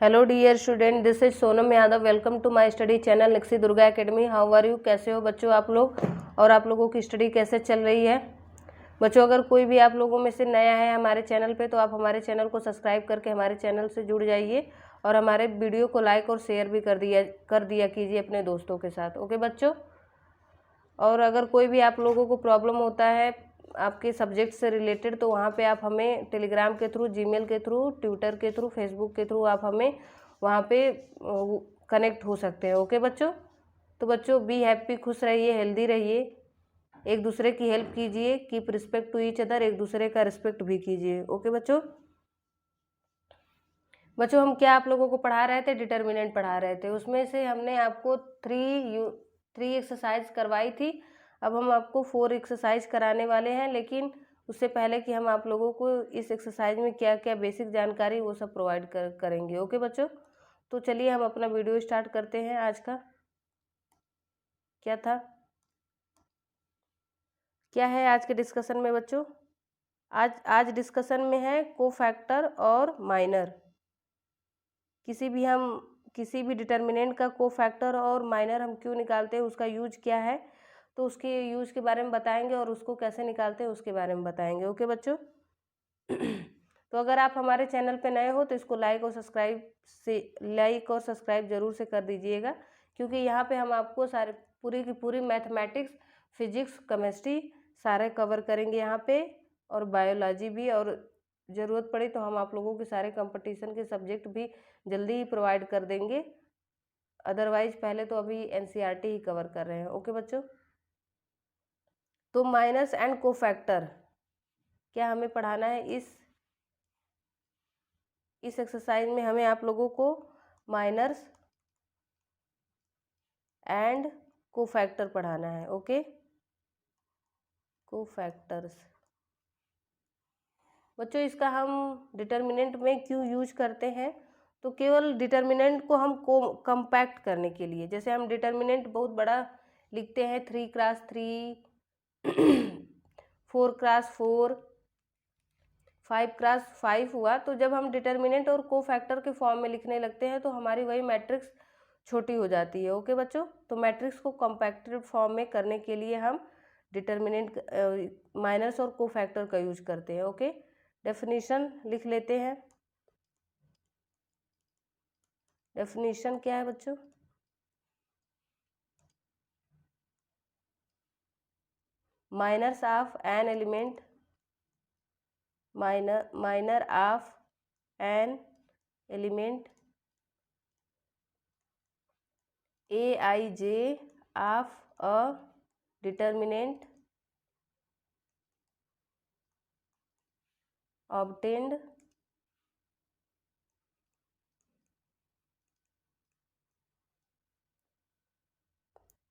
Hello dear student, this is Sonam Yadav. Welcome to my study channel Nixi Durga academy. How are you? कैसे हो बच्चों आप लोग, और आप लोगों की स्टडी कैसे चल रही है बच्चों? अगर कोई भी आप लोगों में से नया है हमारे चैनल पे तो आप हमारे चैनल को सब्सक्राइब करके हमारे चैनल से जुड़ जाइए और हमारे वीडियो को लाइक और शेयर भी कर दिया कीजिए अपने दोस्तों के साथ। ओके बच्चों? और अगर कोई भी आप लोगों को प्रॉब्लम होता है आपके सब्जेक्ट से रिलेटेड तो वहाँ पे आप हमें टेलीग्राम के थ्रू, जीमेल के थ्रू, ट्विटर के थ्रू, फेसबुक के थ्रू आप हमें वहाँ पे कनेक्ट हो सकते हैं। ओके बच्चों? तो बच्चों बी हैप्पी, खुश रहिए, हेल्दी रहिए, एक दूसरे की हेल्प कीजिए, keep respect to each other, एक दूसरे का रिस्पेक्ट भी कीजिए। ओके बच्चों? बच्चों हम क्या आप लोगों को पढ़ा रहे थे? डिटर्मिनेंट पढ़ा रहे थे। उसमें से हमने आपको थ्री एक्सरसाइज करवाई थी। अब हम आपको 4 एक्सरसाइज कराने वाले हैं, लेकिन उससे पहले कि हम आप लोगों को इस एक्सरसाइज में क्या क्या बेसिक जानकारी वो सब प्रोवाइड करेंगे। ओके बच्चों? तो चलिए हम अपना वीडियो स्टार्ट करते हैं। आज का क्या था, क्या है आज के डिस्कशन में बच्चों? आज डिस्कशन में है कोफैक्टर और माइनर। किसी भी डिटर्मिनेंट का कोफैक्टर और माइनर हम क्यों निकालते हैं, उसका यूज क्या है, तो उसके यूज के बारे में बताएंगे और उसको कैसे निकालते हैं उसके बारे में बताएंगे। ओके बच्चों? तो अगर आप हमारे चैनल पे नए हो तो इसको लाइक और सब्सक्राइब जरूर से कर दीजिएगा, क्योंकि यहाँ पे हम आपको सारे पूरी की पूरी मैथमेटिक्स, फिजिक्स, केमिस्ट्री सारे कवर करेंगे यहाँ पे, और बायोलॉजी भी, और ज़रूरत पड़ी तो हम आप लोगों के सारे कंपटीशन के सब्जेक्ट भी जल्दी ही प्रोवाइड कर देंगे। अदरवाइज पहले तो अभी एनसीईआरटी ही कवर कर रहे हैं। ओके बच्चों? तो माइनस एंड कोफैक्टर क्या हमें पढ़ाना है इस एक्सरसाइज में? हमें आप लोगों को माइनर्स एंड कोफैक्टर पढ़ाना है। ओके? कोफैक्टर्स बच्चों, इसका हम डिटर्मिनेंट में क्यों यूज करते हैं, तो केवल डिटर्मिनेंट को हम कंपैक्ट करने के लिए। जैसे हम डिटर्मिनेंट बहुत बड़ा लिखते हैं, 3x3 4x4 5x5 हुआ, तो जब हम डिटर्मिनेंट और कोफैक्टर के फॉर्म में लिखने लगते हैं तो हमारी वही मैट्रिक्स छोटी हो जाती है। ओके बच्चों? तो मैट्रिक्स को कॉम्पैक्टेड फॉर्म में करने के लिए हम डिटर्मिनेंट माइनस और कोफैक्टर का यूज करते हैं। ओके? डेफिनेशन लिख लेते हैं। डेफिनेशन क्या है बच्चों? Minors of an element, minor of an element Aij of a determinant obtained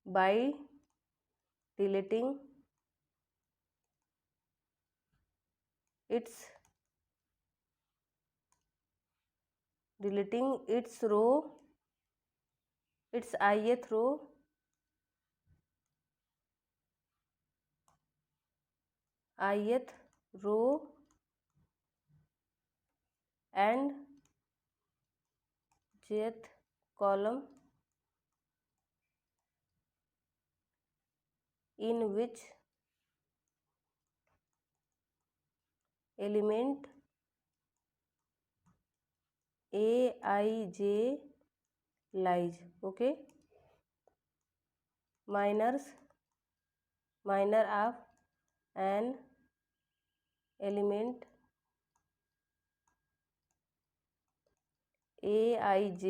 by deleting its row, its ith row and jth column in which element Aij lies. Okay? Minor of an element Aij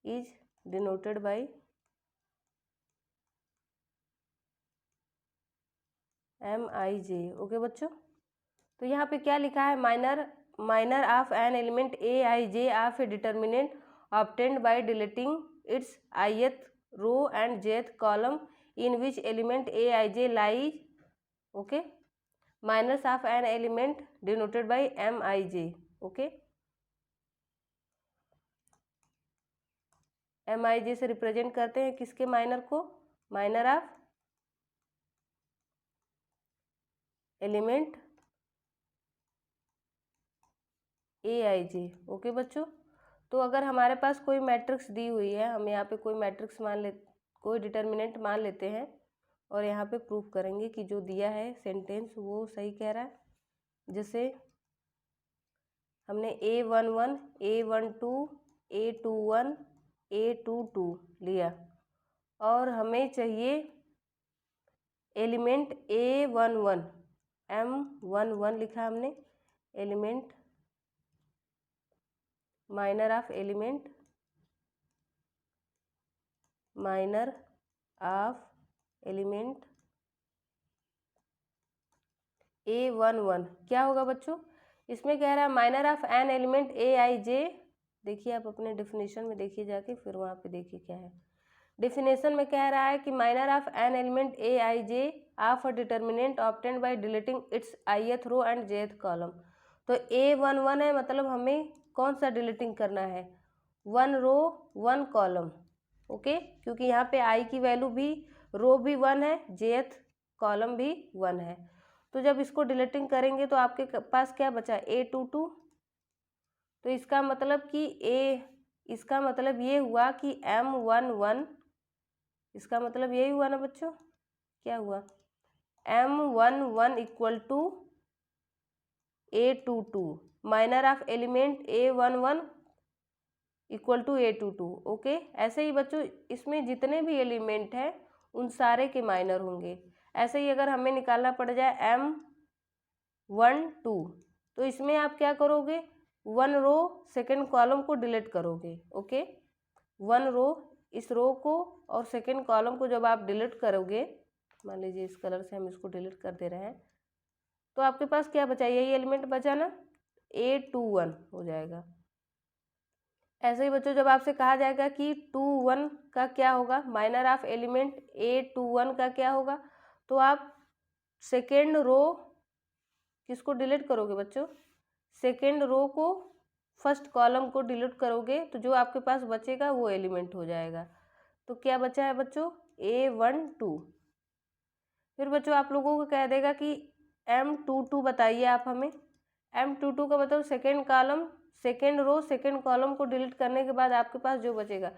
is denoted by Mij. Okay बच्चों? तो यहाँ पे क्या लिखा है? Minor of an element Aij of a determinant obtained by deleting its ith row and jth column in which element Aij lies. Okay? Minors of an element denoted by Mij. Okay? Mij से represent करते हैं किसके? Minor को। Minor of element A I J. Okay बच्चों, तो अगर हमारे पास कोई मैट्रिक्स दी हुई है, हम यहाँ पे कोई मैट्रिक्स कोई डिटर्मिनेंट मान लेते हैं और यहाँ पे प्रूफ करेंगे कि जो दिया है सेंटेंस वो सही कह रहा है। जैसे हमने A11, A12, A21, A22 लिया और हमें चाहिए एलिमेंट A11, M11 लिखा हमने, element minor of element, minor of element A11 क्या होगा बच्चों? इसमें कह रहा है minor of an element A I जे। देखिए आप अपने डेफिनेशन में देखिए जाके, फिर वहाँ पे देखिए क्या है। डेफिनेशन में कह रहा है कि minor of an element A I J of a determinant obtained by deleting its ith row and jth column. तो A11 है, मतलब हमें कौन सा डिलीटिंग करना है? 1 रो 1 कॉलम। ओके, क्योंकि यहाँ पे आई की वैल्यू भी, रो भी 1 है, jth कॉलम भी 1 है। तो जब इसको डिलीटिंग करेंगे तो आपके पास क्या बचा? A22। तो इसका मतलब ये हुआ कि M11, इसका मतलब यही हुआ ना बच्चों, क्या हुआ? M11 equal to A22, minor of element A11 equal to A22। Okay, ऐसे ही बच्चों इसमें जितने भी एलिमेंट हैं उन सारे के माइनर होंगे। ऐसे ही अगर हमें निकालना पड़ जाए M12, तो इसमें आप क्या करोगे? 1 रो सेकेंड कॉलम को डिलीट करोगे। ओके, 1 रो, इस रो को और सेकेंड कॉलम को जब आप डिलीट करोगे, मान लीजिए इस कलर से हम इसको डिलीट कर दे रहे हैं, तो आपके पास क्या बचा? यही एलिमेंट बचा ना, A21 हो जाएगा। ऐसे ही बच्चों जब आपसे कहा जाएगा कि 21 का क्या होगा, माइनर ऑफ एलिमेंट A21 का क्या होगा, तो आप सेकेंड रो किसको डिलीट करोगे बच्चों? सेकेंड रो को, फर्स्ट कॉलम को डिलीट करोगे, तो जो आपके पास बचेगा वो एलिमेंट हो जाएगा। तो क्या बचा है बच्चों? A12। फिर बच्चों आप लोगों को कह देगा कि M22 बताइए आप हमें। M22 का मतलब second column, second row second column को डिलीट करने के बाद आपके पास जो बचेगा,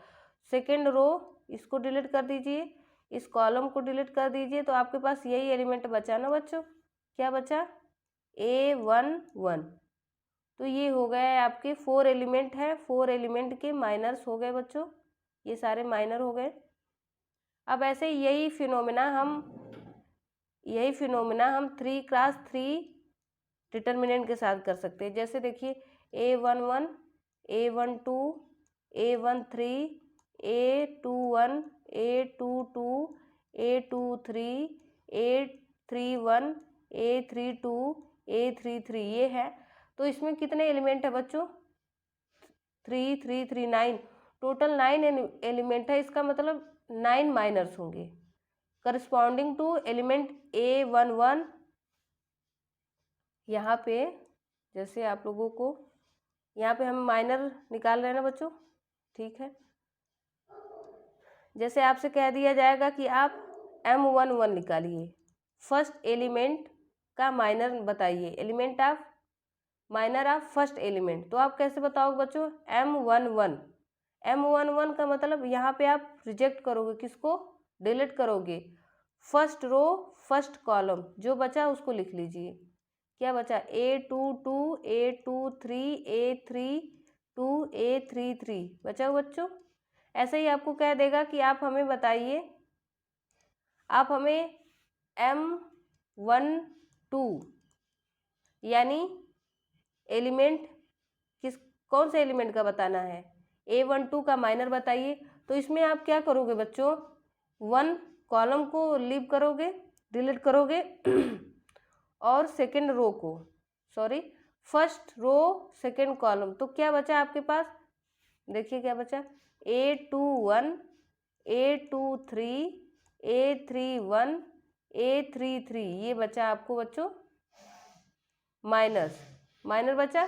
सेकेंड रो इसको डिलीट कर दीजिए, इस कॉलम को डिलीट कर दीजिए, तो आपके पास यही एलिमेंट बचा ना बच्चों। क्या बचा? A11। तो ये हो गए आपके 4 एलिमेंट हैं, 4 एलिमेंट के माइनर्स हो गए बच्चों, ये सारे माइनर हो गए। अब ऐसे यही फिनोमेना हम 3x3 डिटर्मिनेंट के साथ कर सकते हैं। जैसे देखिए A11, A12, A13, A21, A22, A23, A31, A32, A33 ये है। तो इसमें कितने एलिमेंट है बच्चों? 3, 3, 3, 9, टोटल 9 एलिमेंट है। इसका मतलब 9 माइनर्स होंगे करस्पॉन्डिंग टू एलिमेंट A11। यहाँ पे जैसे आप लोगों को, यहाँ पे हम माइनर निकाल रहे हैं ना बच्चों, ठीक है। जैसे आपसे कह दिया जाएगा कि आप M11 निकालिए, फर्स्ट एलिमेंट का माइनर बताइए, element of minor of first element, तो आप कैसे बताओगे बच्चों? M11। M11 का मतलब यहाँ पे आप रिजेक्ट करोगे, किसको? डिलीट करोगे। फर्स्ट रो फर्स्ट कॉलम, जो बचा उसको लिख लीजिए। क्या बचा? A22, A23, A32, A33 बचा हो बच्चों। ऐसे ही आपको कह देगा कि आप हमें बताइए, आप हमें M12 यानी एलिमेंट कौन से एलिमेंट का बताना है? A12 का माइनर बताइए। तो इसमें आप क्या करोगे बच्चों? 1 कॉलम को लीव करोगे, डिलीट करोगे और सेकेंड रो को, sorry first row second column, तो क्या बचा आपके पास? देखिए क्या बचा? A21, A23, A31, A33 ये बचा आपको बच्चों माइनर बचा।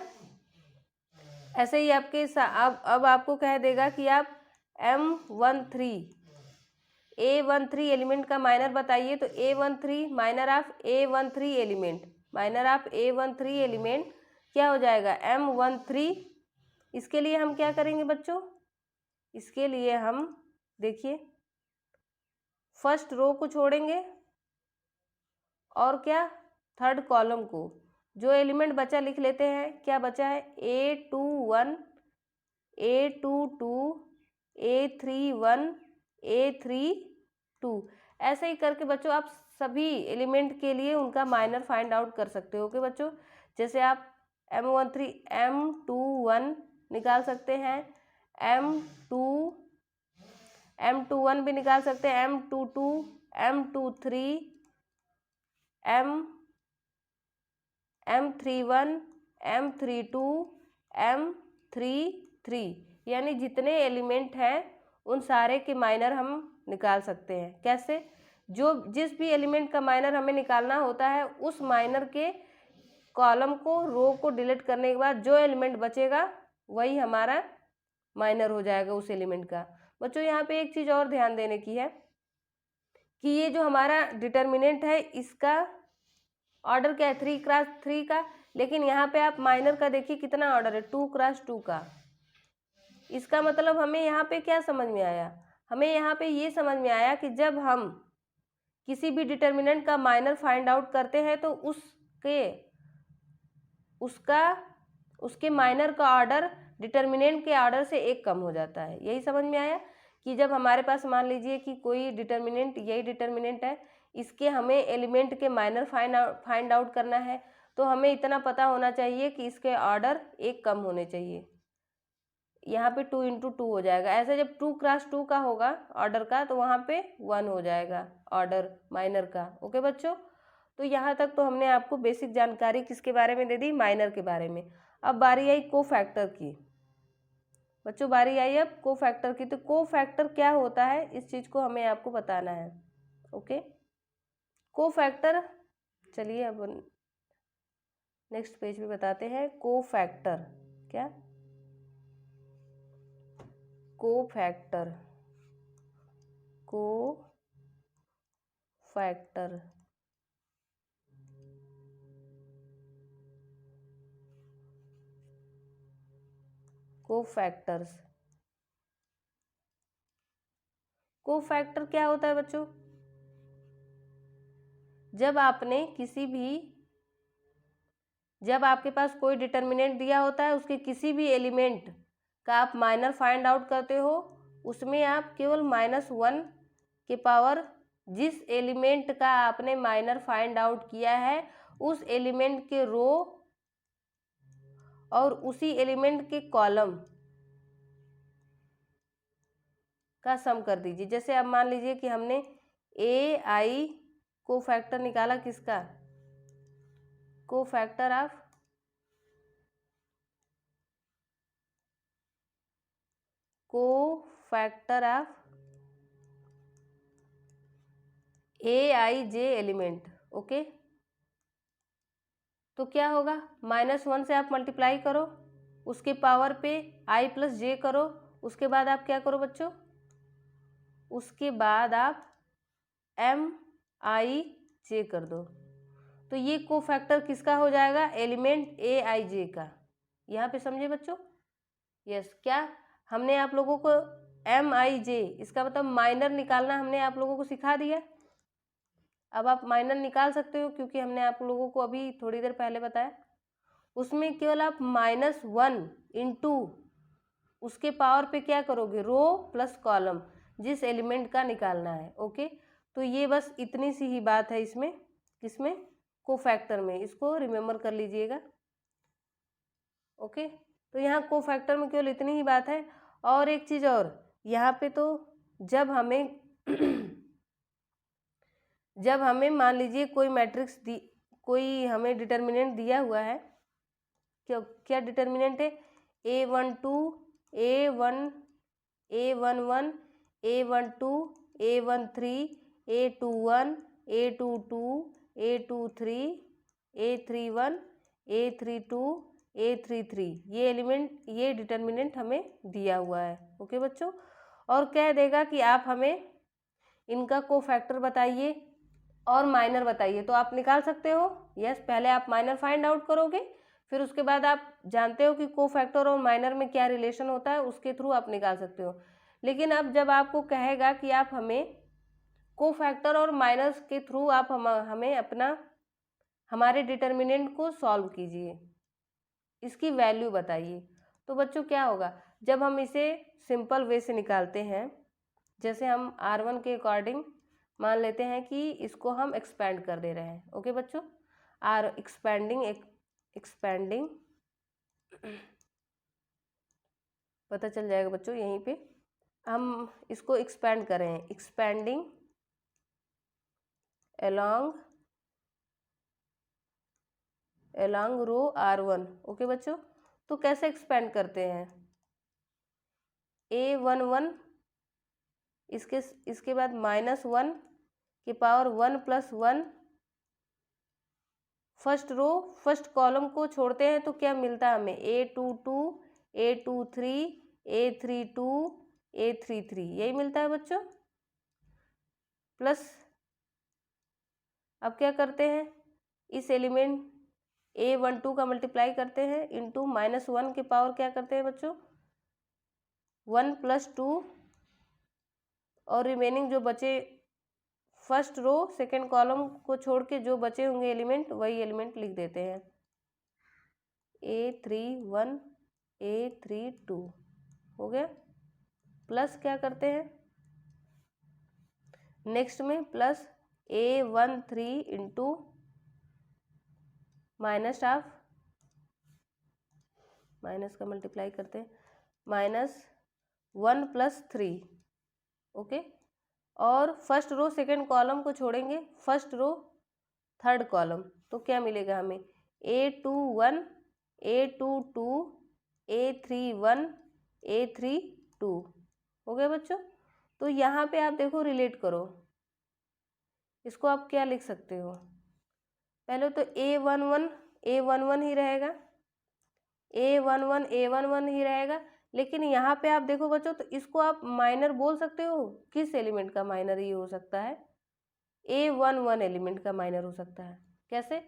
ऐसे ही आपके अब आपको कह देगा कि आप A13 एलिमेंट का माइनर बताइए। तो A13 minor of A13 element, minor of A13 element क्या हो जाएगा M13। इसके लिए हम क्या करेंगे बच्चों, इसके लिए हम देखिए फर्स्ट रो को छोड़ेंगे और क्या थर्ड कॉलम को, जो एलिमेंट बचा लिख लेते हैं। क्या बचा है A21, A22, A31, A32। ऐसे ही करके बच्चों आप सभी एलिमेंट के लिए उनका माइनर फाइंड आउट कर सकते हो। ओके बच्चों, जैसे आप M13 M21 निकाल सकते हैं, M21 भी निकाल सकते हैं, M22, M23, M31, M32, M33, यानी जितने एलिमेंट हैं उन सारे के माइनर हम निकाल सकते हैं। कैसे, जो जिस भी एलिमेंट का माइनर हमें निकालना होता है उस माइनर के कॉलम को रो को डिलीट करने के बाद जो एलिमेंट बचेगा वही हमारा माइनर हो जाएगा उस एलिमेंट का। बच्चों यहाँ पे एक चीज़ और ध्यान देने की है कि ये जो हमारा डिटर्मिनेंट है इसका ऑर्डर क्या है 3x3 का, लेकिन यहाँ पे आप माइनर का देखिए कितना ऑर्डर है 2x2 का। इसका मतलब हमें यहाँ पे क्या समझ में आया, हमें यहाँ पे ये समझ में आया कि जब हम किसी भी डिटर्मिनेंट का माइनर फाइंड आउट करते हैं तो उसके माइनर का ऑर्डर डिटर्मिनेंट के ऑर्डर से एक कम हो जाता है। यही समझ में आया कि जब हमारे पास मान लीजिए कि कोई डिटर्मिनेंट, यही डिटर्मिनेंट है, इसके हमें एलिमेंट के माइनर फाइंड आउट करना है तो हमें इतना पता होना चाहिए कि इसके ऑर्डर एक कम होने चाहिए। यहाँ पे 2 × 2 हो जाएगा। ऐसे जब 2x2 का होगा ऑर्डर का तो वहाँ पे 1 हो जाएगा ऑर्डर माइनर का। ओके बच्चों, तो यहाँ तक तो हमने आपको बेसिक जानकारी किसके बारे में दे दी, माइनर के बारे में। अब बारी आई कोफैक्टर की। बच्चों बारी आई अब कोफैक्टर की। तो कोफैक्टर क्या होता है इस चीज़ को हमें आपको बताना है। ओके, कोफैक्टर, चलिए अब नेक्स्ट पेज पे बताते हैं कोफैक्टर क्या। Cofactor cofactors. कोफैक्टर क्या होता है बच्चों, जब आपके पास कोई डिटर्मिनेंट दिया होता है उसके किसी भी एलिमेंट का आप माइनर फाइंड आउट करते हो, उसमें आप केवल -1 के पावर जिस एलिमेंट का आपने माइनर फाइंड आउट किया है उस एलिमेंट के रो और उसी एलिमेंट के कॉलम का सम कर दीजिए। जैसे अब मान लीजिए कि हमने AI कोफैक्टर निकाला, किसका, cofactor of AIJ element. Okay, तो क्या होगा, -1 से आप मल्टीप्लाई करो, उसके पावर पे I + J करो, उसके बाद आप क्या करो बच्चों, उसके बाद आप MIJ कर दो। तो ये कोफैक्टर किसका हो जाएगा, एलिमेंट AIJ का। यहाँ पे समझे बच्चों। यस, क्या हमने आप लोगों को MIJ इसका मतलब माइनर निकालना हमने आप लोगों को सिखा दिया। अब आप माइनर निकाल सकते हो क्योंकि हमने आप लोगों को अभी थोड़ी देर पहले बताया। उसमें केवल आप -1 × उसके पावर पे क्या करोगे, रो प्लस कॉलम जिस एलिमेंट का निकालना है। ओके, तो ये बस इतनी सी ही बात है इसमें, किसमें, कोफैक्टर में। इसको रिमेम्बर कर लीजिएगा। ओके, तो यहाँ कोफैक्टर में केवल इतनी ही बात है। और एक चीज़ और, यहाँ पे तो जब हमें मान लीजिए कोई मैट्रिक्स कोई हमें डिटर्मिनेंट दिया हुआ है, क्या डिटर्मिनेंट है, A12, A11, A12, A13, A21, A22, A23, A31, A32, A33, ये डिटर्मिनेंट हमें दिया हुआ है। ओके बच्चों, और कह देगा कि आप हमें इनका कोफैक्टर बताइए और माइनर बताइए, तो आप निकाल सकते हो। यस, पहले आप माइनर फाइंड आउट करोगे फिर उसके बाद आप जानते हो कि कोफैक्टर और माइनर में क्या रिलेशन होता है, उसके थ्रू आप निकाल सकते हो। लेकिन अब जब आपको कहेगा कि आप हमें कोफैक्टर और माइनस के थ्रू आप हमें अपना हमारे डिटर्मिनेंट को सॉल्व कीजिए, इसकी वैल्यू बताइए, तो बच्चों क्या होगा, जब हम इसे सिंपल वे से निकालते हैं, जैसे हम R1 के अकॉर्डिंग मान लेते हैं कि इसको हम एक्सपेंड कर दे रहे हैं। ओके बच्चों, एक्सपेंडिंग पता चल जाएगा बच्चों, यहीं पे हम इसको एक्सपेंड कर रहे हैं, एक्सपेंडिंग along रो R1। ओके बच्चों, तो कैसे एक्सपेंड करते हैं, A11 इसके बाद -1 की power 1 + 1, first row first column को छोड़ते हैं तो क्या मिलता है हमें, A22 A23 A32 A33, यही मिलता है बच्चों। प्लस अब क्या करते हैं, इस एलिमेंट A12 का मल्टीप्लाई करते हैं इंटू -1 की पावर क्या करते हैं बच्चों, 1 + 2, और रिमेनिंग जो बचे फर्स्ट रो सेकेंड कॉलम को छोड़ के जो बचे होंगे एलिमेंट, वही एलिमेंट लिख देते हैं, A31 A32 हो गया। प्लस क्या करते हैं नेक्स्ट में, plus A13 into minus of, minus का मल्टीप्लाई करते हैं, -1 + 3। ओके, और फर्स्ट रो सेकेंड कॉलम को छोड़ेंगे, फर्स्ट रो थर्ड कॉलम, तो क्या मिलेगा हमें, A21 A22 A31 A32 हो गया बच्चों। तो यहाँ पे आप देखो रिलेट करो, इसको आप क्या लिख सकते हो, पहले तो A11 ही रहेगा, A11 ही रहेगा, लेकिन यहाँ पे आप देखो बच्चों तो इसको आप माइनर बोल सकते हो, किस एलिमेंट का माइनर ये हो सकता है, A11 एलिमेंट का माइनर हो सकता है। कैसे,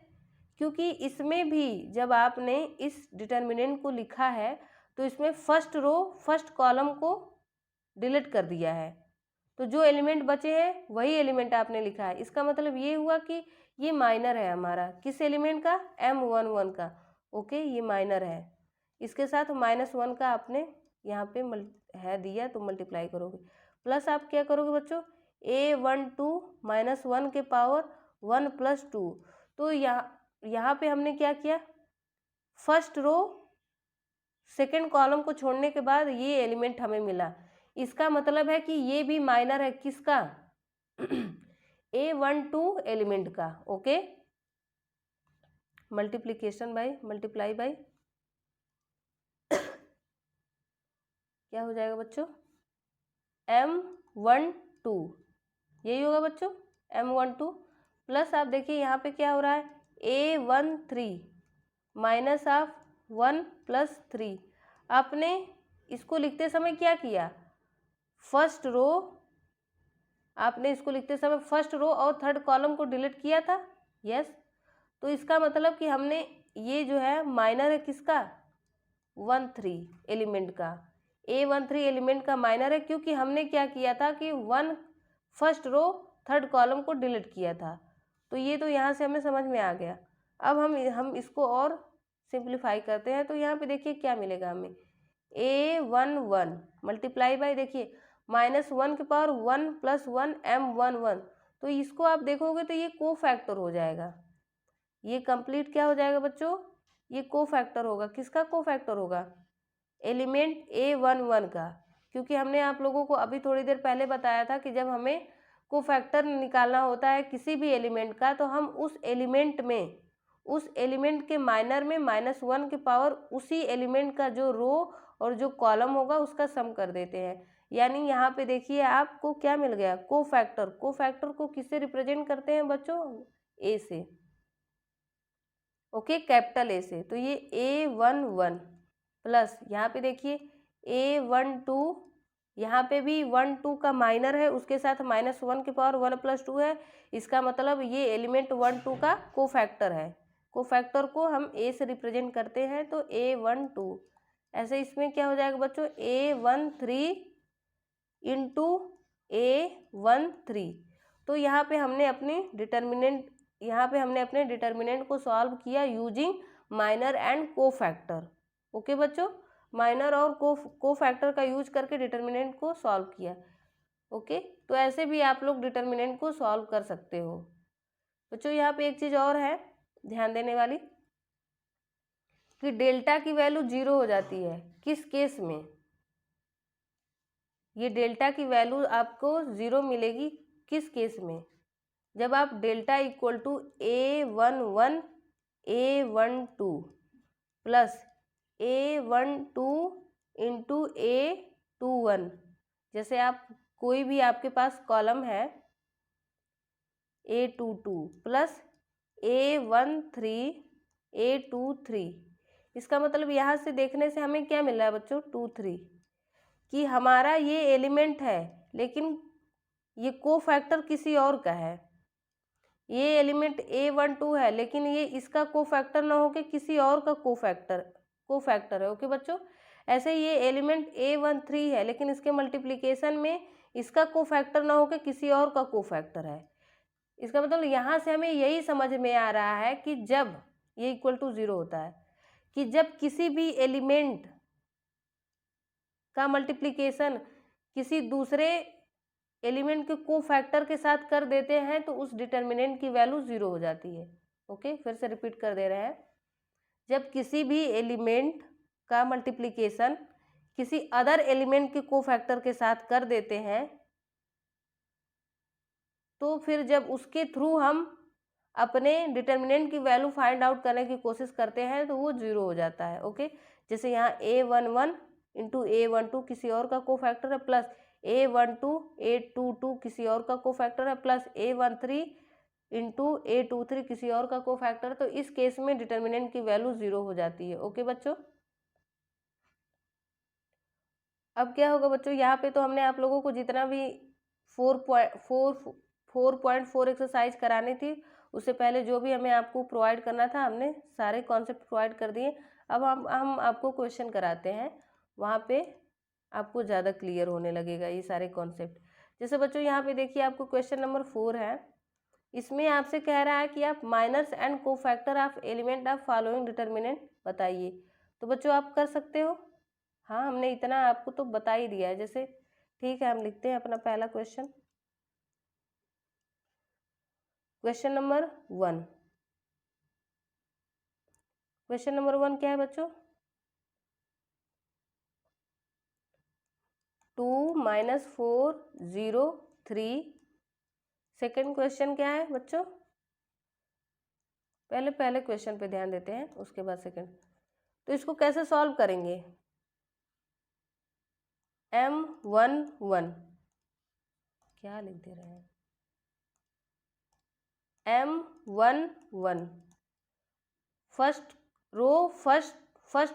क्योंकि इसमें भी जब आपने इस डिटर्मिनेंट को लिखा है तो इसमें फर्स्ट रो फर्स्ट कॉलम को डिलीट कर दिया है, तो जो एलिमेंट बचे हैं वही एलिमेंट आपने लिखा है। इसका मतलब ये हुआ कि ये माइनर है हमारा, किस एलिमेंट का, M11 का। ओके, ये माइनर है, इसके साथ -1 का आपने यहाँ पे है दिया तो मल्टीप्लाई करोगे, प्लस आप क्या करोगे बच्चों, A12 -1 के पावर 1 + 2, तो यहाँ पे हमने क्या किया, फर्स्ट रो सेकेंड कॉलम को छोड़ने के बाद ये एलिमेंट हमें मिला, इसका मतलब है कि ये भी माइनर है, किसका A12 एलिमेंट का। Okay, multiplication by multiply by क्या हो जाएगा बच्चों, M12, यही होगा बच्चों, M12, प्लस आप देखिए यहाँ पे क्या हो रहा है, A13 -1 + 3। आपने इसको लिखते समय क्या किया, फर्स्ट रो, आपने इसको लिखते समय फर्स्ट रो और थर्ड कॉलम को डिलीट किया था, यस। तो इसका मतलब कि हमने ये जो है माइनर है किसका, 13 एलिमेंट का, A13 एलिमेंट का माइनर है, क्योंकि हमने क्या किया था कि 1 फर्स्ट रो थर्ड कॉलम को डिलीट किया था। तो ये तो यहाँ से हमें समझ में आ गया। अब हम इसको और सिंप्लीफाई करते हैं, तो यहाँ पे देखिए क्या मिलेगा हमें, A11 मल्टीप्लाई बाय देखिए -1 की पावर 1 + 1 M11, तो इसको आप देखोगे तो ये कोफैक्टर हो जाएगा, ये कंप्लीट क्या हो जाएगा बच्चों, ये कोफैक्टर होगा, किसका कोफैक्टर होगा, एलिमेंट A11 का, क्योंकि हमने आप लोगों को अभी थोड़ी देर पहले बताया था कि जब हमें कोफैक्टर निकालना होता है किसी भी एलिमेंट का, तो हम उस एलिमेंट के माइनर में -1 की पावर उसी एलिमेंट का जो रो और जो कॉलम होगा उसका सम कर देते हैं। यानी यहाँ पे देखिए आपको क्या मिल गया, कोफैक्टर। कोफैक्टर को किससे रिप्रेजेंट करते हैं बच्चों, ए से, ओके, कैपिटल ए से। तो ये A11 प्लस यहाँ पे देखिए A12, यहाँ पे भी 1 2 का माइनर है, उसके साथ -1 की पावर 1 + 2 है, इसका मतलब ये एलिमेंट 1 2 का कोफैक्टर है। कोफैक्टर को हम ए से रिप्रेजेंट करते हैं तो A12, ऐसे इसमें क्या हो जाएगा बच्चों A13 इंटू A13। तो यहाँ पे हमने अपने डिटर्मिनेंट को सॉल्व किया using minor and cofactor. Okay बच्चों, माइनर और कोफैक्टर का यूज करके डिटर्मिनेंट को सॉल्व किया। ओके, तो ऐसे भी आप लोग डिटर्मिनेंट को सॉल्व कर सकते हो। बच्चों यहाँ पे एक चीज़ और है ध्यान देने वाली कि डेल्टा की वैल्यू 0 हो जाती है। किस केस में? ये डेल्टा की वैल्यू आपको 0 मिलेगी किस केस में? जब आप delta equal to A11 A12 plus A12 into A21, जैसे आप कोई भी आपके पास कॉलम है A22 प्लस A13 A23, इसका मतलब यहाँ से देखने से हमें क्या मिल रहा है बच्चों 23, कि हमारा ये एलिमेंट है लेकिन ये कोफैक्टर किसी और का है। ये एलिमेंट A12 है लेकिन ये इसका कोफैक्टर ना होके किसी और का कोफैक्टर है। ओके बच्चों, ऐसे ये एलिमेंट A13 है लेकिन इसके मल्टीप्लिकेशन में इसका कोफैक्टर ना होके किसी और का कोफैक्टर है। इसका मतलब यहाँ से हमें यही समझ में आ रहा है कि जब ये इक्वल टू 0 होता है कि जब किसी भी एलिमेंट का मल्टीप्लिकेशन किसी दूसरे एलिमेंट के कोफैक्टर के साथ कर देते हैं तो उस डिटर्मिनेंट की वैल्यू 0 हो जाती है। ओके, फिर से रिपीट कर दे रहे हैं, जब किसी भी एलिमेंट का मल्टीप्लिकेशन किसी अदर एलिमेंट के कोफैक्टर के साथ कर देते हैं तो फिर जब उसके थ्रू हम अपने डिटर्मिनेंट की वैल्यू फाइंड आउट करने की कोशिश करते हैं तो वो 0 हो जाता है। ओके, जैसे यहाँ A11 इंटू A12 किसी और का कोफैक्टर है प्लस A12 A22 किसी और का कोफैक्टर है प्लस A13 इंटू A23 किसी और का कोफैक्टर, तो इस केस में डिटर्मिनेंट की वैल्यू 0 हो जाती है। ओके बच्चों, अब क्या होगा बच्चों, यहाँ पे तो हमने आप लोगों को जितना भी 4.4 एक्सरसाइज करानी थी उससे पहले जो भी हमें आपको प्रोवाइड करना था हमने सारे कॉन्सेप्ट प्रोवाइड कर दिए। अब हम आपको क्वेश्चन कराते हैं, वहाँ पे आपको ज़्यादा क्लियर होने लगेगा ये सारे कॉन्सेप्ट। जैसे बच्चों यहाँ पे देखिए आपको क्वेश्चन नंबर 4 है, इसमें आपसे कह रहा है कि आप minors and cofactor of element of following determinant बताइए। तो बच्चों आप कर सकते हो, हाँ हमने इतना आपको तो बता ही दिया है। जैसे ठीक है, हम लिखते हैं अपना पहला question. Question number 1, question number 1 क्या है बच्चों, 2 - 4 0 3। सेकेंड क्वेश्चन क्या है बच्चों, पहले क्वेश्चन पे ध्यान देते हैं उसके बाद सेकेंड। तो इसको कैसे सॉल्व करेंगे, M11 क्या लिख दे रहे हैं, M11 first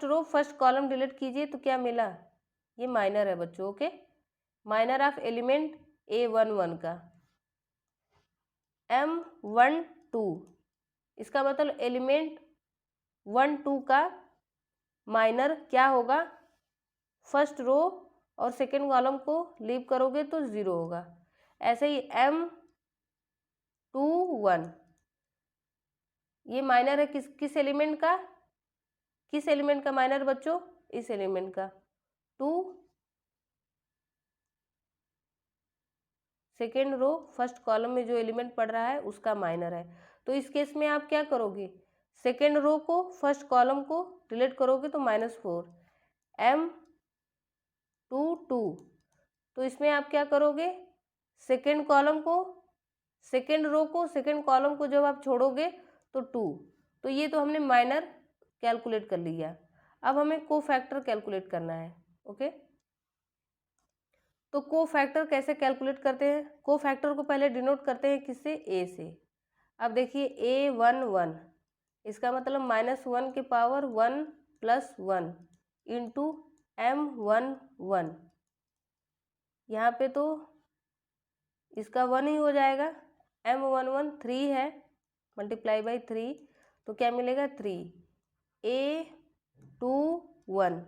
row first column delete कीजिए तो क्या मिला, ये माइनर है बच्चों। Okay, minor of element A11 का। M12 इसका मतलब एलिमेंट 1 2 का माइनर क्या होगा, फर्स्ट रो और सेकेंड कॉलम को लीव करोगे तो 0 होगा। ऐसे ही M21 ये माइनर है किस एलिमेंट का, किस एलिमेंट का माइनर बच्चों, इस एलिमेंट का 2, सेकेंड रो फर्स्ट कॉलम में जो एलिमेंट पड़ रहा है उसका माइनर है। तो इस केस में आप क्या करोगे, सेकेंड रो को फर्स्ट कॉलम को डिलीट करोगे तो -4 M22। तो इसमें आप क्या करोगे, सेकेंड रो को सेकेंड कॉलम को जब आप छोड़ोगे तो 2, तो ये तो हमने माइनर कैलकुलेट कर लिया। अब हमें कोफैक्टर कैलकुलेट करना है। ओके, तो कोफैक्टर कैसे कैलकुलेट करते हैं, कोफैक्टर को पहले डिनोट करते हैं किससे, A से। अब देखिए A11 इसका मतलब -1 के पावर 1 + 1 इंटू M11, यहाँ पे तो इसका 1 ही हो जाएगा, M11 3 है, × 3, तो क्या मिलेगा 3 A21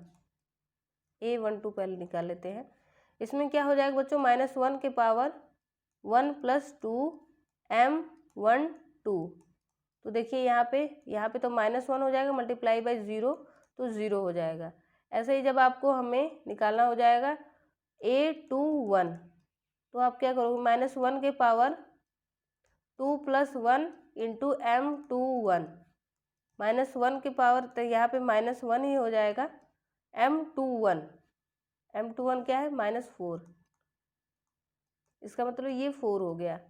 A12 पहले निकाल लेते हैं। इसमें क्या हो जाएगा बच्चों -1 के पावर 1 + 2 M12। तो देखिए यहाँ पे तो -1 हो जाएगा मल्टीप्लाई बाई 0 तो 0 हो जाएगा। ऐसे ही जब आपको हमें निकालना हो जाएगा A21 तो आप क्या करोगे -1 के पावर 2 + 1 इंटू M21 -1 के पावर तो यहाँ पे -1 ही हो जाएगा M21 क्या है -4, इसका मतलब ये 4 हो गया।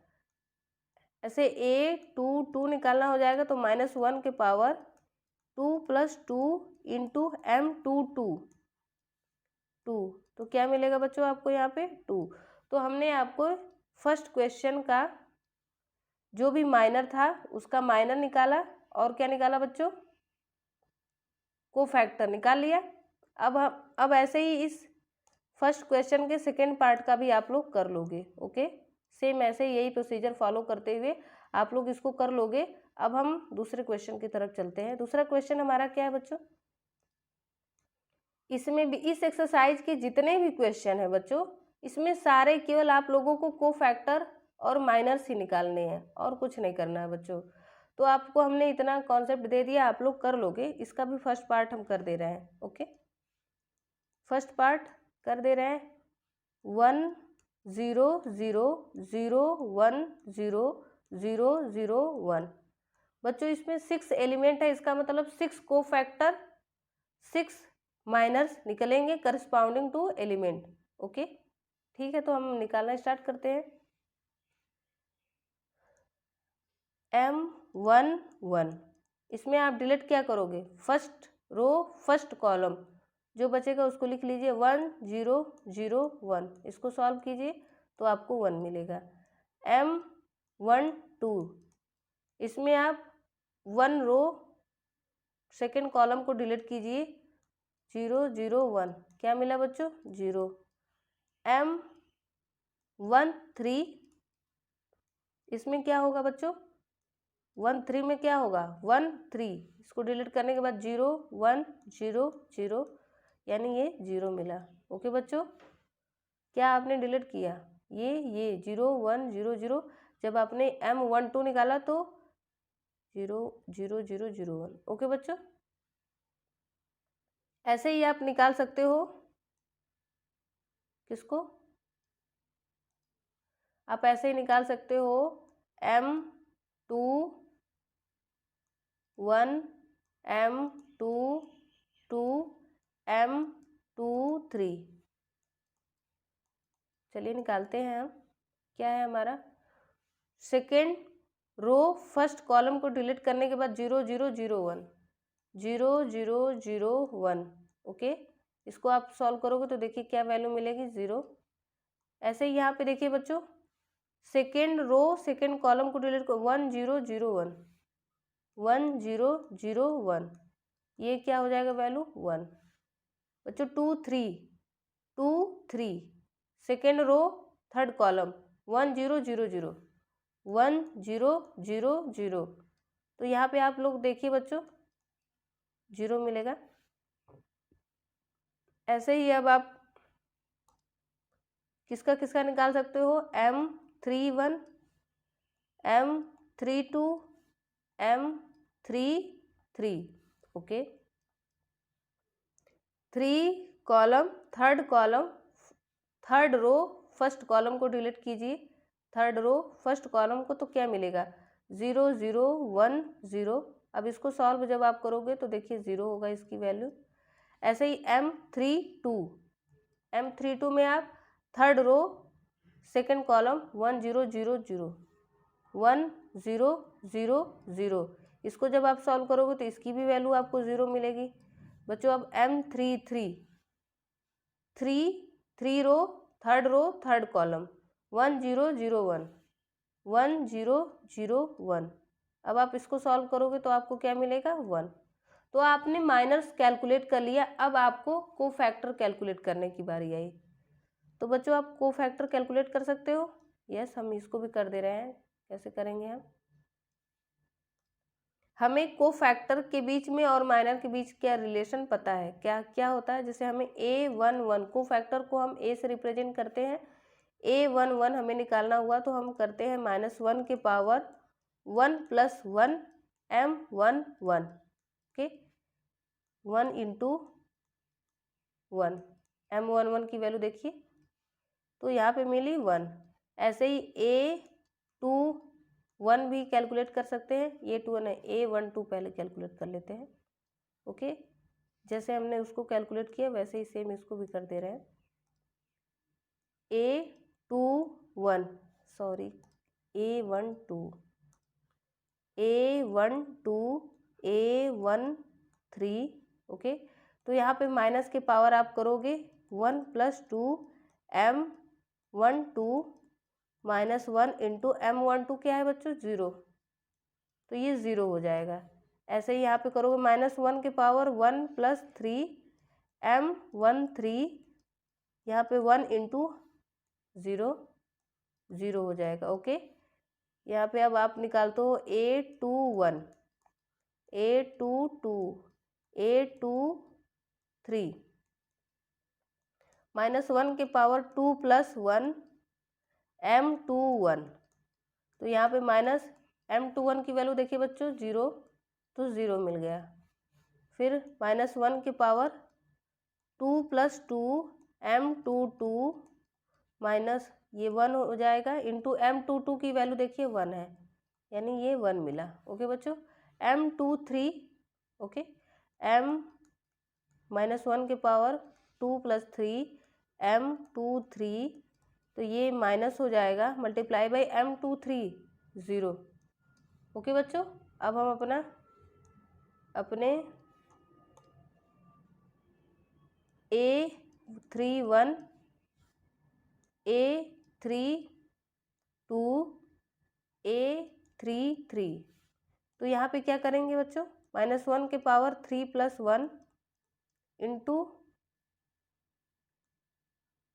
ऐसे A22 निकालना हो जाएगा तो -1 के पावर 2 + 2 इंटू M22 2, तो क्या मिलेगा बच्चों आपको यहाँ पे 2। तो हमने आपको फर्स्ट क्वेश्चन का जो भी माइनर था उसका माइनर निकाला और क्या निकाला बच्चों कोफैक्टर निकाल लिया। अब ऐसे ही इस फर्स्ट क्वेश्चन के सेकेंड पार्ट का भी आप लोग कर लोगे। ओके, सेम ऐसे यही प्रोसीजर फॉलो करते हुए आप लोग इसको कर लोगे। अब हम दूसरे क्वेश्चन की तरफ चलते हैं। दूसरा क्वेश्चन हमारा क्या है बच्चों, इसमें भी इस एक्सरसाइज के जितने भी क्वेश्चन है बच्चों इसमें सारे केवल आप लोगों को कोफैक्टर और माइनर्स ही निकालने हैं और कुछ नहीं करना है बच्चों। तो आपको हमने इतना कॉन्सेप्ट दे दिया, आप लोग कर लोगे। इसका भी फर्स्ट पार्ट हम कर दे रहे हैं। ओके, फर्स्ट पार्ट कर दे रहे हैं 1 0 0 0 1 0 0 0 1। बच्चों इसमें 6 एलिमेंट है, इसका मतलब 6 कोफैक्टर 6 माइनर्स निकलेंगे करस्पाउंडिंग टू एलिमेंट। ओके ठीक है, तो हम निकालना स्टार्ट करते हैं। M11 इसमें आप डिलीट क्या करोगे फर्स्ट रो फर्स्ट कॉलम जो बचेगा उसको लिख लीजिए 1 0 0 1, इसको सॉल्व कीजिए तो आपको 1 मिलेगा। M12 इसमें आप 1 रो सेकेंड कॉलम को डिलीट कीजिए 0 0 1, क्या मिला बच्चों 0। M13 इसमें क्या होगा बच्चों 1 3 में क्या होगा 1 3, इसको डिलीट करने के बाद 0 1 0 0 यानी ये 0 मिला। ओके बच्चों, क्या आपने डिलीट किया ये 0 1 0 0, जब आपने M12 निकाला तो 0 0 0 0 1। ओके बच्चों, ऐसे ही आप निकाल सकते हो किसको, आप ऐसे ही निकाल सकते हो M21 M22 M23। चलिए निकालते हैं हम, क्या है हमारा सेकेंड रो फर्स्ट कॉलम को डिलीट करने के बाद 0 0 0 1 0 0 0 1। ओके, इसको आप सॉल्व करोगे तो देखिए क्या वैल्यू मिलेगी 0। ऐसे ही यहाँ पे देखिए बच्चों सेकेंड रो सेकेंड कॉलम को डिलीट करो 1 0 0 1 1 0 0 1, ये क्या हो जाएगा वैल्यू 1। बच्चों 2 3 2 3 सेकेंड रो थर्ड कॉलम 1 0 0 0 1 0 0 0, तो यहाँ पे आप लोग देखिए बच्चों 0 मिलेगा। ऐसे ही अब आप किसका किसका निकाल सकते हो M31 M32 M33। Okay, 3 column third column third row first column को डिलीट कीजिए थर्ड रो फर्स्ट कॉलम को, तो क्या मिलेगा 0 0 1 0। अब इसको सॉल्व जब आप करोगे तो देखिए 0 होगा इसकी वैल्यू। ऐसे ही M32 में आप थर्ड रो सेकेंड कॉलम 1 0 0 0 1 0 0 0, इसको जब आप सॉल्व करोगे तो इसकी भी वैल्यू आपको 0 मिलेगी। बच्चों अब M33 3 रो थर्ड कॉलम 1 0 0 1 1 0 0 1, अब आप इसको सॉल्व करोगे तो आपको क्या मिलेगा 1। तो आपने माइनर्स कैलकुलेट कर लिया, अब आपको कोफैक्टर कैलकुलेट करने की बारी आई। तो बच्चों आप कोफैक्टर कैलकुलेट कर सकते हो। यस, हम इसको भी कर दे रहे हैं, कैसे करेंगे हम हमें को फैक्टर के बीच में और माइनर के बीच क्या रिलेशन पता है, क्या क्या होता है। जैसे हमें A11 को फैक्टर को हम A से रिप्रेजेंट करते हैं, A11 हमें निकालना हुआ तो हम करते हैं -1 के पावर 1 + 1 M11, ओके, 1 × 1 M11 की वैल्यू देखिए तो यहाँ पे मिली 1। ऐसे ही A21 भी कैलकुलेट कर सकते हैं, A21 है, A12 पहले कैलकुलेट कर लेते हैं, ओके। जैसे हमने उसको कैलकुलेट किया वैसे ही सेम इसको भी कर दे रहे हैं। A21 sorry A12 A13, okay. तो यहाँ पे माइनस के पावर आप करोगे 1 + 2 M12 -1 × M12 क्या है बच्चों 0, तो ये 0 हो जाएगा। ऐसे ही यहाँ पे करोगे -1 के पावर 1 + 3 M13, यहाँ पे 1 × 0 0 हो जाएगा, ओके। यहाँ पे अब आप निकालते हो A21 A22 A23 -1 के पावर 2 + 1 M21, तो यहाँ पे -M21 की वैल्यू देखिए बच्चों 0, तो 0 मिल गया। फिर -1 के पावर 2 + 2 M22 माइनस ये 1 हो जाएगा इंटू M22 की वैल्यू देखिए 1 है, यानी ये 1 मिला, ओके बच्चों। M23, ओके, -1 के पावर 2 + 3 M23, तो ये माइनस हो जाएगा मल्टीप्लाई बाई M23 0, ओके बच्चों। अब हम अपने A31 A32 A33, तो यहाँ पे क्या करेंगे बच्चों, -1 के पावर 3 + 1 इंटू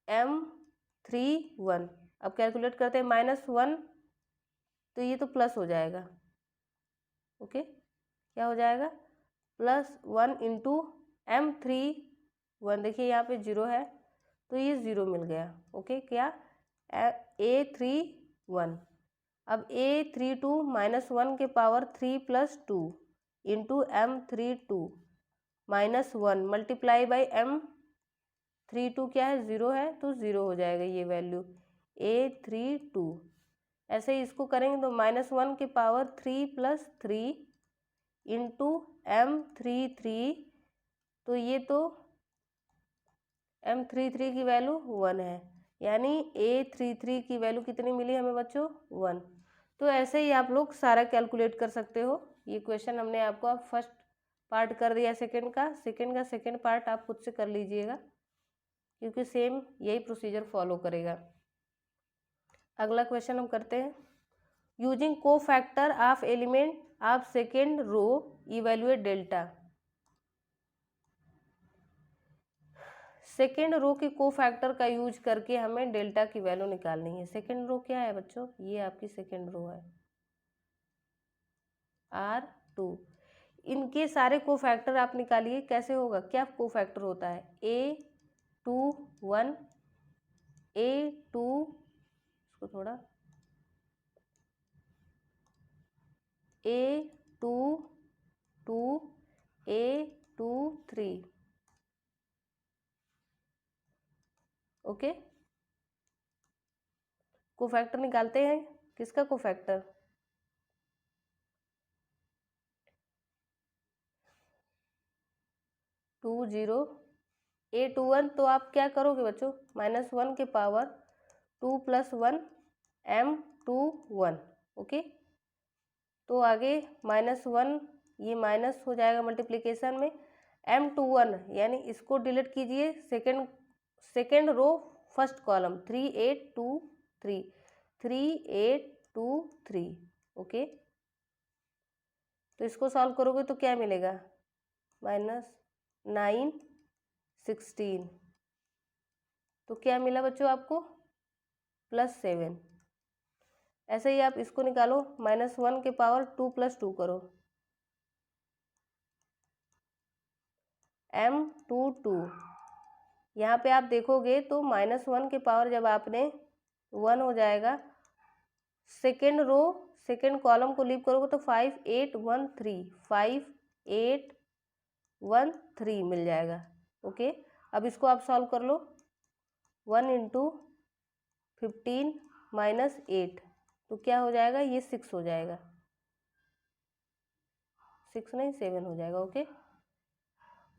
M31। अब कैलकुलेट करते हैं -1, तो ये तो प्लस हो जाएगा, ओके। क्या हो जाएगा +1 इंटू M31, देखिए यहाँ पे 0 है तो ये 0 मिल गया, ओके। क्या A31। अब A32 -1 के power 3 + 2 into M32 -1 multiply by M32 क्या है 0 है, तो 0 हो जाएगा ये वैल्यू A32। ऐसे ही इसको करेंगे तो -1 के पावर 3 + 3 इंटू M33, तो ये तो M33 की वैल्यू 1 है, यानी A33 की वैल्यू कितनी मिली हमें बच्चों 1। तो ऐसे ही आप लोग सारा कैलकुलेट कर सकते हो। ये क्वेश्चन हमने आपको फर्स्ट पार्ट कर दिया, सेकंड का सेकंड पार्ट आप खुद से कर लीजिएगा क्योंकि सेम यही प्रोसीजर फॉलो करेगा। अगला क्वेश्चन हम करते हैं, using cofactor of element of second row evaluate delta. Second row के को फैक्टर का यूज करके हमें डेल्टा की वैल्यू निकालनी है। सेकेंड रो क्या है बच्चों, ये आपकी सेकेंड रो है R2। इनके सारे को फैक्टर आप निकालिए, कैसे होगा, क्या को फैक्टर होता है A21 A2, इसको थोड़ा A22 A23, ओके। को फैक्टर निकालते हैं, किसका को फैक्टर 20 A21, तो आप क्या करोगे बच्चों -1 के पावर 2 + 1 M21, ओके। तो आगे -1 ये माइनस हो जाएगा मल्टीप्लिकेशन में M21, यानी इसको डिलीट कीजिए, second row first column 3823, okay. तो इसको सॉल्व करोगे तो क्या मिलेगा -916, तो क्या मिला बच्चों आपको +7। ऐसे ही आप इसको निकालो, -1 के पावर 2 + 2 करो m22। यहाँ पे आप देखोगे तो -1 के पावर जब आपने 1 हो जाएगा, सेकेंड रो सेकेंड कॉलम को लीव करोगे तो 5813 मिल जाएगा। ओके, अब इसको आप सॉल्व कर लो। 1 इंटू 15 माइनस 8 तो क्या हो जाएगा, ये 6 हो जाएगा, 6 नहीं 7 हो जाएगा। ओके,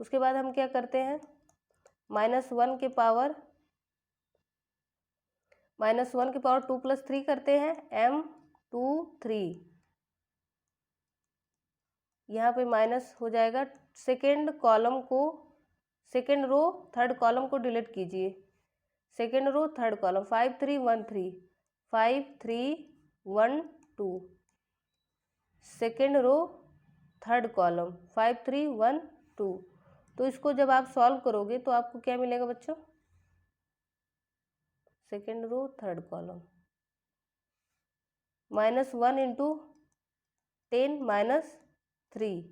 उसके बाद हम क्या करते हैं, -1 के पावर 2 + 3 करते हैं, m23। यहाँ पे माइनस हो जाएगा, second second row third column को डिलीट कीजिए, second row third column 5312, second row third column 5312। तो इसको जब आप सॉल्व करोगे तो आपको क्या मिलेगा बच्चों, second row third column -1 into 10 -3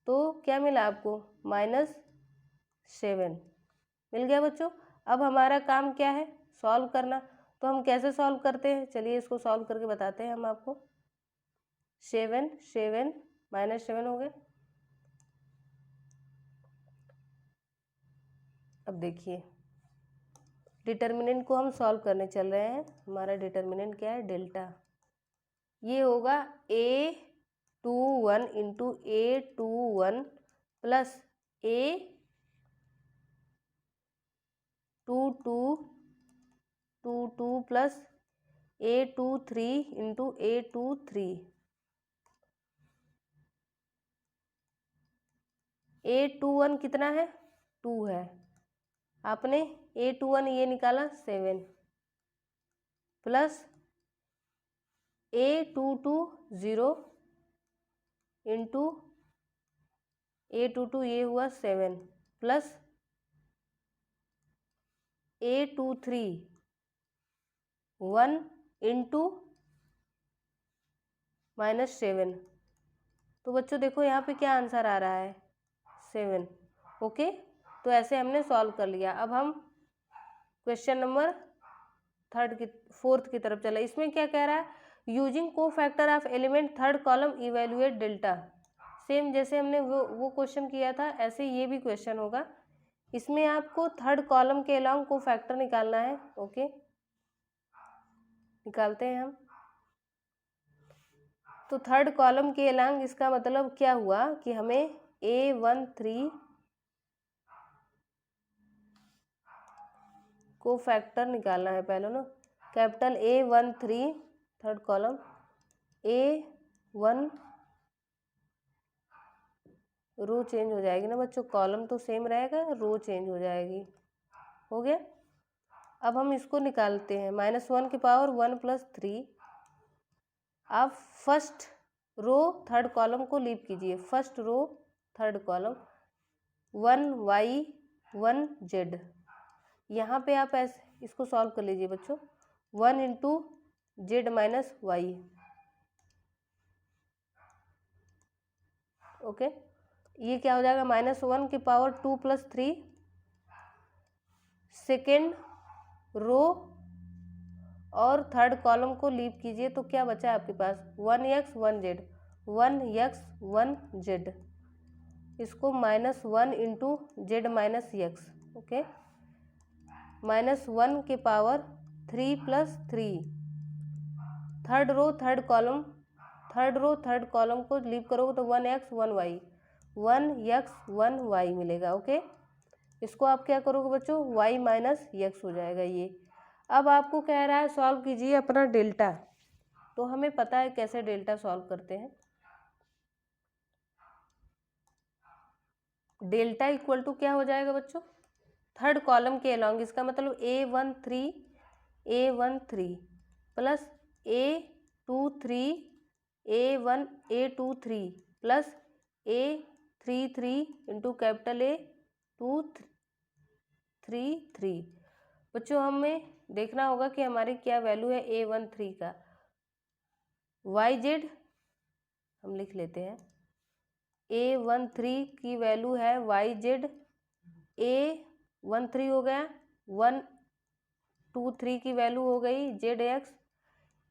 तो क्या मिला आपको, -7 मिल गया बच्चों। अब हमारा काम क्या है, सॉल्व करना। तो हम कैसे सॉल्व करते हैं, चलिए इसको सॉल्व करके बताते हैं हम आपको। 7 7 -7 हो गए। अब देखिए डिटर्मिनेंट को हम सॉल्व करने चल रहे हैं। हमारा डिटर्मिनेंट क्या है, डेल्टा। ये होगा A21 into A21 plus A22 plus A23 into A23। A21 कितना है, 2 है, आपने A21 ये निकाला 7 प्लस A22 0 इंटू A22 ये हुआ 7 प्लस A23 1 इंटू -7। तो बच्चों देखो यहाँ पे क्या आंसर आ रहा है, 7। ओके, तो ऐसे हमने सॉल्व कर लिया। अब हम क्वेश्चन नंबर फोर्थ की तरफ चला। इसमें क्या कह रहा है, using cofactor of element third column evaluate delta. Same जैसे हमने वो क्वेश्चन किया था, ऐसे ये भी क्वेश्चन होगा। इसमें आपको थर्ड कॉलम के अलोंग को फैक्टर निकालना है। ओके, निकालते हैं हम। तो थर्ड कॉलम के अलोंग इसका मतलब क्या हुआ कि हमें A13 को फैक्टर निकालना है पहले ना। Capital A13 third column, A1 रो चेंज हो जाएगी ना बच्चों, कॉलम तो सेम रहेगा, रो चेंज हो जाएगी। हो गया। अब हम इसको निकालते हैं, -1 की पावर 1 + 3। आप फर्स्ट रो थर्ड कॉलम को लीव कीजिए, first row third column 1y 1z। यहाँ पे आप ऐसे इसको सॉल्व कर लीजिए बच्चों, 1 into z minus y. Okay, ये क्या हो जाएगा, -1 की पावर 2 + 3। सेकेंड रो और थर्ड कॉलम को लीव कीजिए तो क्या बचा आपके पास, 1x 1z, 1x 1z। इसको -1 into z minus x. Okay, -1 के power 3 + 3। Third row third column को लीव करोगे तो 1x 1y, 1x 1y मिलेगा। ओके, इसको आप क्या करोगे बच्चों, y - x हो जाएगा ये। अब आपको कह रहा है सॉल्व कीजिए अपना डेल्टा। तो हमें पता है कैसे डेल्टा सॉल्व करते हैं। डेल्टा इक्वल टू क्या हो जाएगा बच्चों, थर्ड कॉलम के अलोंग, इसका मतलब A13 plus A23 A23 plus A33 into capital A233। बच्चों हमें देखना होगा कि हमारी क्या वैल्यू है A13 का। YZ हम लिख लेते हैं, A13 की वैल्यू है YZ A13 हो गया, 1 2 3 की वैल्यू हो गई जेड एक्स,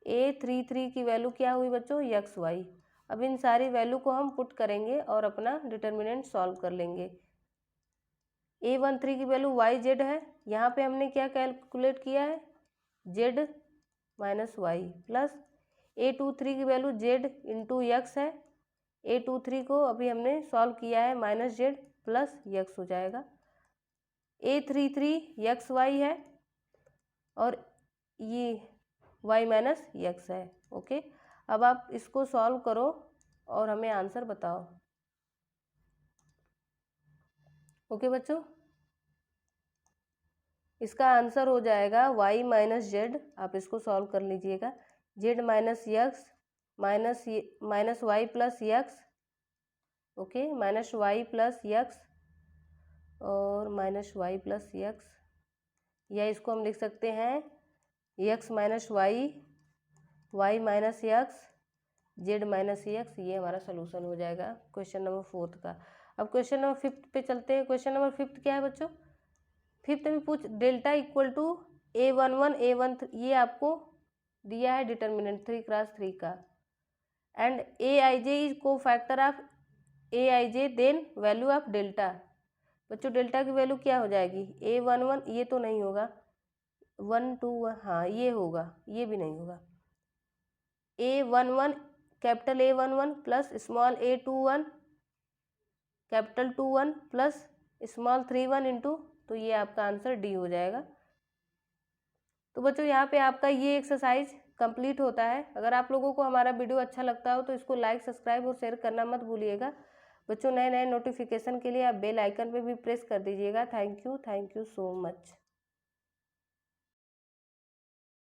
A33 की वैल्यू क्या हुई बच्चों, एक्स वाई। अब इन सारी वैल्यू को हम पुट करेंगे और अपना डिटर्मिनेंट सॉल्व कर लेंगे। A13 की वैल्यू वाई जेड है, यहाँ पे हमने क्या कैलकुलेट किया है, Z minus y, plus A23 की वैल्यू जेड इंटू एक्स है, A23 को अभी हमने सॉल्व किया है, माइनस जेड प्लस एक्स हो जाएगा। A33 एक्स वाई है और ये y माइनस एक्स है। ओके, अब आप इसको सॉल्व करो और हमें आंसर बताओ। ओके बच्चों, इसका आंसर हो जाएगा y माइनस जेड, आप इसको सॉल्व कर लीजिएगा, z minus x minus y plus x, okay, minus y plus x और माइनस वाई प्लस एक्स, या इसको हम लिख सकते हैं x minus y minus x, z minus x, ये हमारा सोल्यूशन हो जाएगा क्वेश्चन नंबर 4 का। अब क्वेश्चन नंबर 5 पे चलते हैं। क्वेश्चन नंबर 5 क्या है बच्चों, 5 में पूछ delta equal to A11 A13, ये आपको दिया है डिटर्मिनेंट 3x3 का, and Aij is cofactor of Aij then value of delta. बच्चों डेल्टा की वैल्यू क्या हो जाएगी, A11, ये तो नहीं होगा, 1 2 1, हाँ ये होगा, ये भी नहीं होगा, A11 capital A11 plus small A21 capital 21 plus small 31 into, तो ये आपका आंसर डी हो जाएगा। तो बच्चों यहाँ पे आपका ये एक्सरसाइज कंप्लीट होता है। अगर आप लोगों को हमारा वीडियो अच्छा लगता हो तो इसको लाइक सब्सक्राइब और शेयर करना मत भूलिएगा। बच्चों नए नए नोटिफिकेशन के लिए आप बेल आइकन पे भी प्रेस कर दीजिएगा। Thank you so much.